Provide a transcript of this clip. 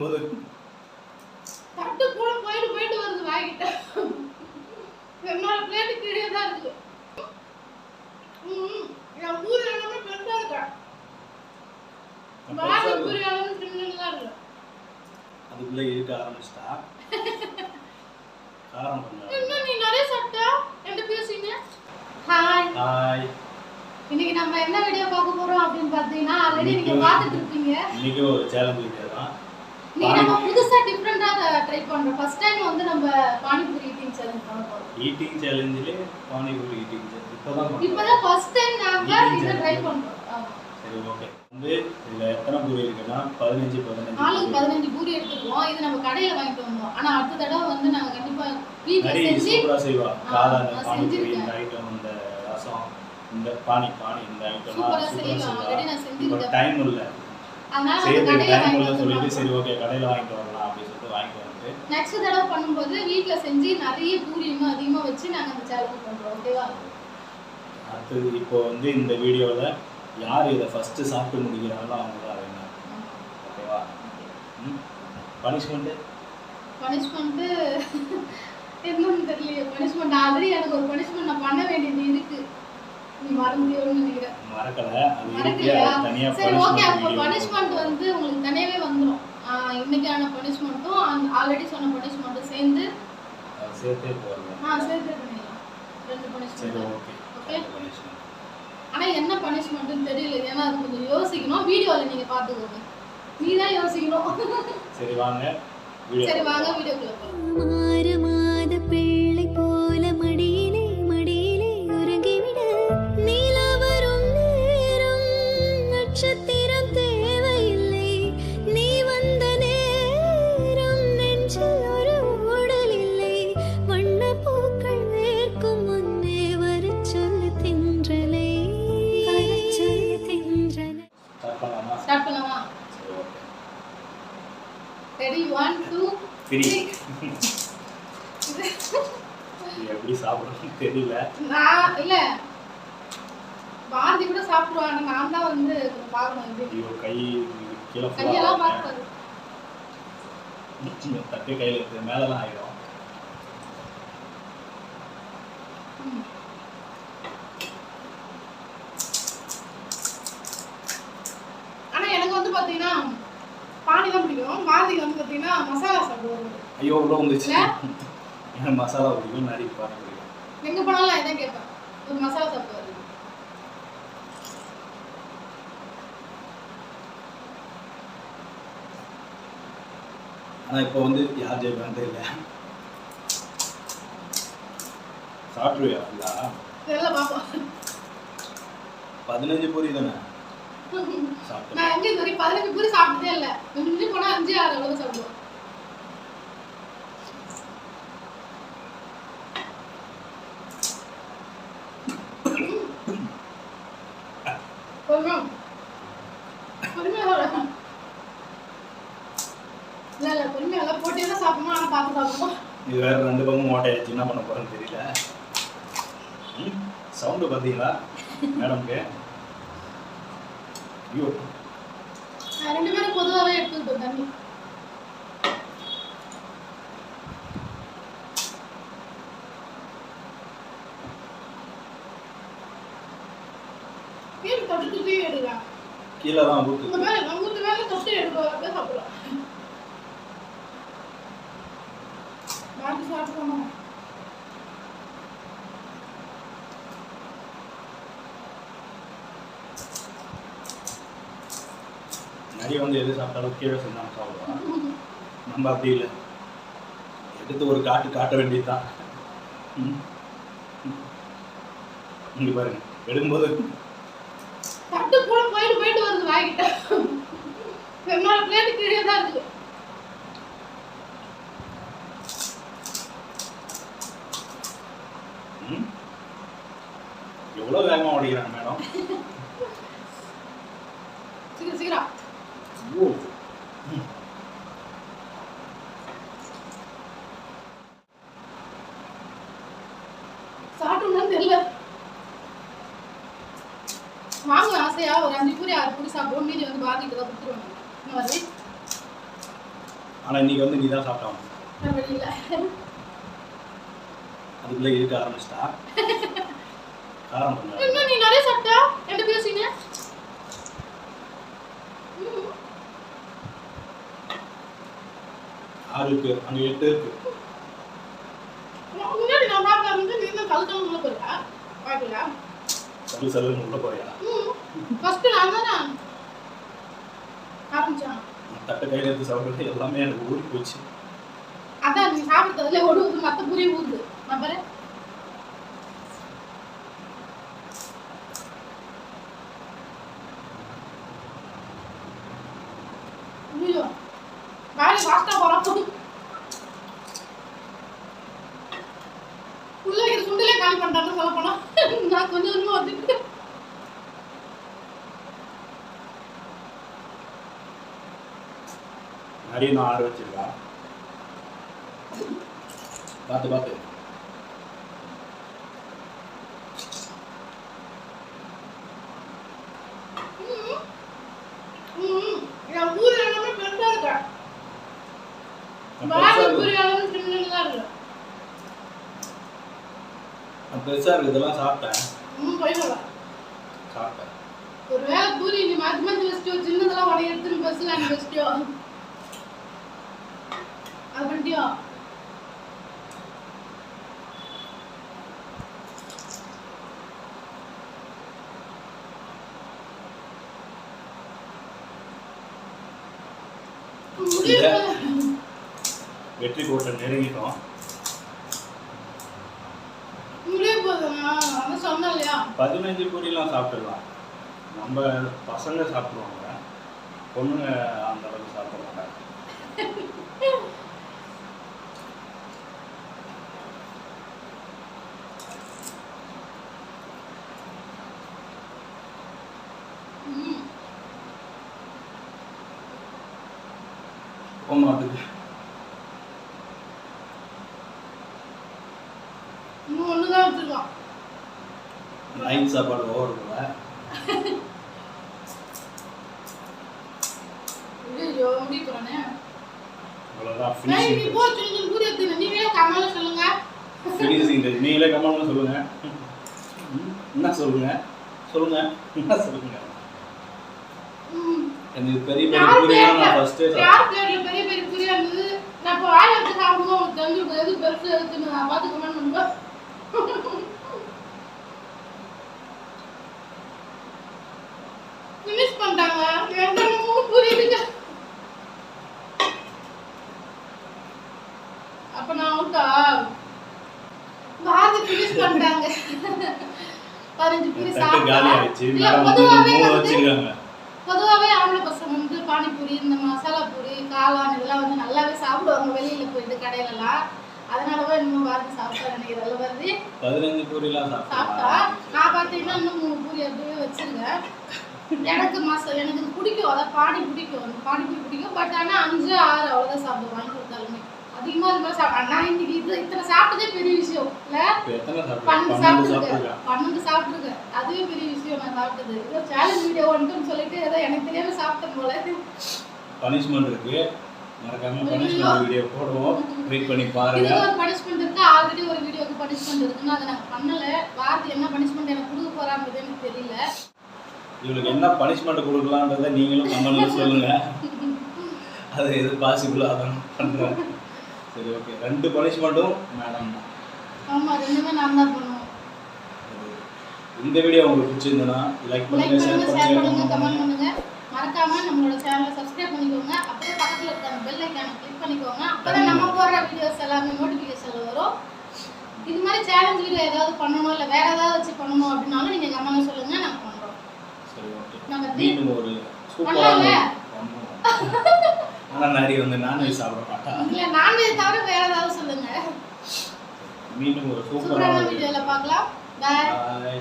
தட்டு கூட போயிட்டு வருது வாங்கிட்ட. என்னோட பிளேட் கீழே தான் இருக்கு. என் ஊர் எல்லாமே பெருசா இருக்கா. பாதி பூரி அளவு சின்னதா இருக்கு. அதுக்குள்ள இருக்க ஆரம்பிச்சிட்டா. காரம் பண்ணு. இன்னும் நீ நிறைய சாப்பிட்டா என்ன பேசுறீங்க? ஹாய். ஹாய். இன்னைக்கு நம்ம என்ன வீடியோ பார்க்க போறோம் அப்படினு பார்த்தீங்கன்னா ஆல்ரெடி நீங்க பார்த்துட்டு இருப்பீங்க. இன்னைக்கு ஒரு சேலஞ்ச் வீடியோ தான். நீங்க நம்ம புதுசா டிஃபரண்டா ட்ரை பண்றோம். ஃபர்ஸ்ட் டைம் வந்து நம்ம பானிபூரி ஈட்டிங் சேலஞ்ச் பண்ண போறோம். ஈட்டிங் சேலஞ்சிலே பானிபூரி ஈட்டிங் சேலஞ்ச் இப்போதான் ஃபர்ஸ்ட் டைம் நாம இத ட்ரை பண்றோம். சரி ஓகே. வந்து இதுல எத்தனை பூரி இருக்குன்னா 15 நாளுக்கு 15 பூரி எடுத்துக்குவோம். இது நம்ம கடையில வாங்கிட்டு வந்தோம். ஆனா அடுத்த தடவை வந்து நாங்க கண்டிப்பா வீட்ல செஞ்சு சூப்பரா செய்வா. காளான் பானிபூரி இந்த ஐட்டம் இந்த ரசம் இந்த பானி இந்த ஐட்டம் சூப்பரா செய்வா. ஆல்ரெடி நான் செஞ்சிருக்கேன். டைம் இல்ல. அதனால சரி கடையில டைம் இல்ல வாங்கிட்டு சொல்லிட்டு சரி ஓகே கடையில வாங்கிட்டு வரலாம் அப்படி சொல்லிட்டு வாங்கிட்டு வந்து நெக்ஸ்ட் தடவை பண்ணும்போது வீட்ல செஞ்சு நிறைய பூரி இன்னும் அதிகமா வச்சு நாங்க அந்த சேலஞ்ச் பண்றோம். ஓகேவா? அடுத்து இப்போ வந்து இந்த வீடியோல யார் இதை ஃபர்ஸ்ட் சாப்பிட்டு முடிக்கிறாங்களோ அவங்க தான் வேணும். ஓகேவா? பனிஷ்மெண்ட் என்னன்னு தெரியல. பனிஷ்மெண்ட் ஆல்ரெடி எனக்கு ஒரு பனிஷ்மெண்ட் நான் பண்ண வேண்டியது இருக்கு. நீ மறந்துட்டியோன்னு நினைக்கிறேன். மறக்கல. அது மறக்கலையா? தனியா சரி ஓகே. அப்ப பனிஷ்மெண்ட் வந்து உங்களுக்கு தனியாவே வந்துரும். இன்னைக்கான பனிஷ்மெண்ட்டும் ஆல்ரெடி சொன்ன பனிஷ்மெண்ட்டும் சேர்த்து போறோம். சேர்த்து பண்ணிடலாம். ரெண்டு பனிஷ்மெண்ட். சரி ஓகே. ஓகே. ஆனா என்ன பனிஷ்மெண்ட்னு தெரியல. ஏன்னா அது கொஞ்சம் யோசிக்கணும். வீடியோல நீங்க பாத்துக்கோங்க. நீ தான் யோசிக்கணும். சரி வாங்க வீடியோக்குள்ள போலாம். மாறுமாத பிள்ளை போல மடியிலே உறங்கிவிட நீலா வரும் நேரம் நட்சத்திரம் தேவையில்லை நீ வந்த நேரம் நெஞ்சில் ஒரு ஊடல் இல்லை வண்ண பூக்கள் வேர்க்கும் முன்னே வரச் சொல்லு தென்றலை ஸ்டார்ட் பண்ணலாமா? ரெடி 1 2 3 எப்படி சாப்பிடணும்னு தெரியல. நான் இல்ல பாரதி கூட சாப்பிடுவாங்க. நான் தான் வந்து பார்க்கணும். இது ஐயோ கை கீழே கையெல்லாம் பார்க்கறது. தட்டு கையில இருக்கு மேலலாம் ஆயிடும். ஆனா எனக்கு வந்து பாத்தீங்கன்னா பானி தான் பிடிக்கும். பாரதிக்கு வந்து பாத்தீங்கன்னா மசாலா சாப்பிடுவாங்க. ஐயோ உள்ள வந்துச்சு. எனக்கு மசாலா பிடிக்கும். நிறைய பானி பிடிக்கும். எங்க போனாலும் நான் இதான் கேட்பேன். ஒரு மசாலா சாப்பிடுவாரு. ஆனா இப்போ வந்து யார் ஜெயிப்பான்னு தெரியல. சாப்பிடுவியா ஃபுல்லா? தெரியல பாப்போம். 15 பூரி தானே நான் எங்க இது வரைக்கும் 15 பூரி சாப்பிட்டதே இல்ல. மிஞ்சி போனா 5 6 அளவு சாப்பிடுவோம். பொறுமையா போட்டே தான் சாப்பிடணும். ஆனா பார்த்து சாப்பிடுவோம். இது வேற ரெண்டு பக்கமும் ஓட்டையாச்சு. என்ன பண்ண போறேன்னு தெரியல. சவுண்டு பார்த்தீங்களா மேடம்க்கு? ஐயோ ரெண்டு பேரும் பொதுவாகவே எடுத்துக்கிட்டோம் தண்ணி. கீழே தொட்டு எடுக்கலாம். கீழே தான் ஊத்து. இந்த மாதிரி நம்ம மேல தொட்டு எடுக்கலாம். அப்படியே சாப்பிடலாம். பாதி சாப்பிடணும். நிறைய வந்து எது சாப்பிட்டாலும் கீழே செஞ்சாமல் சாப்பிடுவான். நம்ம அப்படி இல்லை. எடுத்து ஒரு காட்ட வேண்டியதுதான். இங்க பாருங்க எடுக்கும்போது தட்டு கூட போயிட்டு வருது வாங்கிட்ட. என்னோட பிளேட் கீழே தான் இருக்கு. எவ்வளவு வேகமா ஓடிக்கிறாங்க மேடம். சீக்கிரம் சாப்பிடணும்னு தெரியல. வாங்க ஆசையா ஒரு 5 பூரி 6 பூரி சாப்பிடுவோம். மீதி வந்து பாதிக்கு தான் கொடுத்துருவாங்க. இந்த மாதிரி ஆனால் இன்னைக்கு வந்து நீ தான் சாப்பிட்டாங்க. வெளியில அதுக்குள்ளே இருக்க ஆரம்பிச்சிட்டா. காரம் பண்ண என்ன நீ நிறைய சாப்பிட்டா என்ன பேசிங்க? ஆறு இருக்கு, அங்கே 8 இருக்கு. முன்னாடி நான் பார்க்க இருந்து நீ தான் கழுத்தம் உள்ள போறியா? பாக்கல சலுன்னு உள்ள போறியா? ஃபர்ஸ்ட் நான் தான் ஆரம்பிச்சேன். தட்டை கையில் எடுத்து சாப்பிட்றது எல்லாமே எனக்கு ஊறி போச்சு. அதான் நீ சாப்பிட்டதுல ஓடுது மத்த புரி ஊடுது. நான் பாரு ஐயோ பாரு ஃபாஸ்டா போறோம். உள்ள இருக்கிற சுண்டலே காலி பண்ணிட்டான்னு சொல்ல போனா நான் கொஞ்சம் கொஞ்சமா வந்துட்டு நிறைய நான் ஆறு வச்சிருக்கா. பார்த்து பார்த்து என் ஊர் எல்லாமே பெருசா இருக்கா. பாரு ஊர் எல்லாமே சின்னதா இருக்கு. நான் பெருசாக இருக்குது இதெல்லாம் சாப்பிட்டேன். போயிடல சாப்பிட்டேன். ஒரு வேளை பூரி நீ மாத்தி மாத்தி வச்சிட்டோ சின்னதெல்லாம் உடைய எடுத்துன்னு பஸ்ல அனுப்பி வச்சிட்டியோ அது பண்ணிட்டியோ. வெற்றி கோட்டை நெருங்கிட்டோம். முடிய போதுமா அவன் சொன்னா இல்லையா 15 பூரிலாம் சாப்பிட்டுடலாம். நம்ம பசங்க சாப்பிடுவாங்க, பொண்ணுங்க அந்த அளவுக்கு சாப்பிட மாட்டாங்க. மாட்டுக்கு இன்னும் ஒண்ணுதான் வச்சிருக்கான். நைட் சாப்பாடு ஓவர் போல. ஐயோ முடிக்கறானே. அவ்வளவுதான் நீ ஃபினிஷிங். போ சின்ன பூரி எடுத்து நீங்களே கமெண்ட்ல சொல்லுங்க. ஃபினிஷிங் நீங்களே கமெண்ட்ல சொல்லுங்க. என்ன சொல்லுங்க சொல்லுங்க என்ன சொல்லுங்க. இந்த பெரிய பெரிய பூரிலாம் நான் ஃபர்ஸ்ட் யார் பிளேட்ல பெரிய பெரிய பூரி இருந்தது நான் இப்ப வாயில வச்சு சாப்பிடுவோம். உங்களுக்கு தெரிஞ்சு எது பெருசு எடுத்துன்னு நான் பார்த்து கமெண்ட் பண்ணுங்க. ஃபினிஷ் பண்ணிட்டாங்க. எனக்கு 3 பூரி இருக்கு. அப்ப நான் அவுட்டா பாதி ஃபினிஷ் பண்ணிட்டாங்க. 15 பூரி தட்டு காலி ஆயிடுச்சு. மேடம் பொதுவாவே 3 வச்சிருக்காங்க. பொதுவாவே ஆம்பளை பசங்க வந்து பானிபூரி இந்த மசாலா பூரி காளான் இதெல்லாம் வந்து நல்லாவே சாப்பிடுவாங்க வெளியில போயிட்டு கடையிலலாம். அதனாலவே இன்னும் வாரத்து சாப்பிட்டா நினைக்கிறேன். வருது 15 பூரிலாம் சாப்பிட்டா நான் பார்த்தீங்கன்னா இன்னும் 3 பூரி அப்படியே வச்சிருக்கேன். எனக்கு எனக்கு இது பிடிக்கும். அதான் பானி பிடிக்கும். அந்த பானிபூரி பிடிக்கும். பட் ஆனால் 5 6 அவ்வளோதான் சாப்பிடுவோம் வாங்கி கொடுத்தாலுமே. அதிகமாக இது மாதிரி சாப்பிட்டேன். நான் இன்னைக்கு இத்தனை சாப்பிட்டதே பெரிய விஷயம் இல்லை. 12 சாப்பிட்டுருக்கேன். அதுவே பெரிய விஷயம். நான் சாப்பிட்டது ஏதோ சேலஞ்ச் வீடியோ வந்துட்டுன்னு சொல்லிட்டு ஏதோ எனக்கு தெரியாம சாப்பிட்டேன் போல. பனிஷ்மெண்ட் இருக்கு, மறக்காம பனிஷ்மெண்ட் வீடியோ போடுவோம், வெயிட் பண்ணி பாருங்க. இது ஒரு பனிஷ்மெண்ட் இருக்கு. ஆல்ரெடி ஒரு வீடியோக்கு பனிஷ்மெண்ட் இருக்குன்னு அதை நாங்கள் பண்ணல. வாரத்துக்கு என்ன பனிஷ்மெண்ட் எனக்கு கொடுக்க போறாங்கிறது எனக்கு தெரியல. இவளுக்கு என்ன பனிஷ்மெண்ட் கொடுக்கலான்றதை நீங்களும் கமெண்ட்ல சொல்லுங்க. அது எது பாசிபிளா அதான் பண்றேன். சரி ஓகே, 2 பனிஷ்மெண்ட்டும் மேடம் தான். ஆமா, ரெண்டுமே நான் தான் பண்ணுவோம். இந்த வீடியோ உங்களுக்கு பிடிச்சிருந்தா லைக் பண்ணுங்க, ஷேர் பண்ணுங்க, கமெண்ட் பண்ணுங்க. மறக்காம நம்மளோட சேனலை சப்ஸ்கிரைப் பண்ணிக்கோங்க. அப்படியே பக்கத்துல இருக்க அந்த பெல் ஐகானை கிளிக் பண்ணிக்கோங்க. அப்பதான் நம்ம போடுற வீடியோஸ் எல்லாமே நோட்டிஃபிகேஷன்ல வரும். இது மாதிரி சேலஞ்ச் வீடியோ ஏதாவது பண்ணணும் இல்ல வேற ஏதாவது வச்சு பண்ணணும் அப்படினாலும் நீங்க கமெண்ட்ல சொல்லுங்க, நாங்க பண்றோம். சரி ஓகே. நம்ம மீண்டும் ஒரு சூப்பரான ஆனா நிறைய வந்து நான்வெஜ் சாப்பிட மாட்டாங்க. இல்ல நான்வெஜ் தவிர வேற ஏதாவது சொல்லுங்க. மீண்டும் ஒரு சூப்பரான வீடியோல பார்க்கலாம். பை.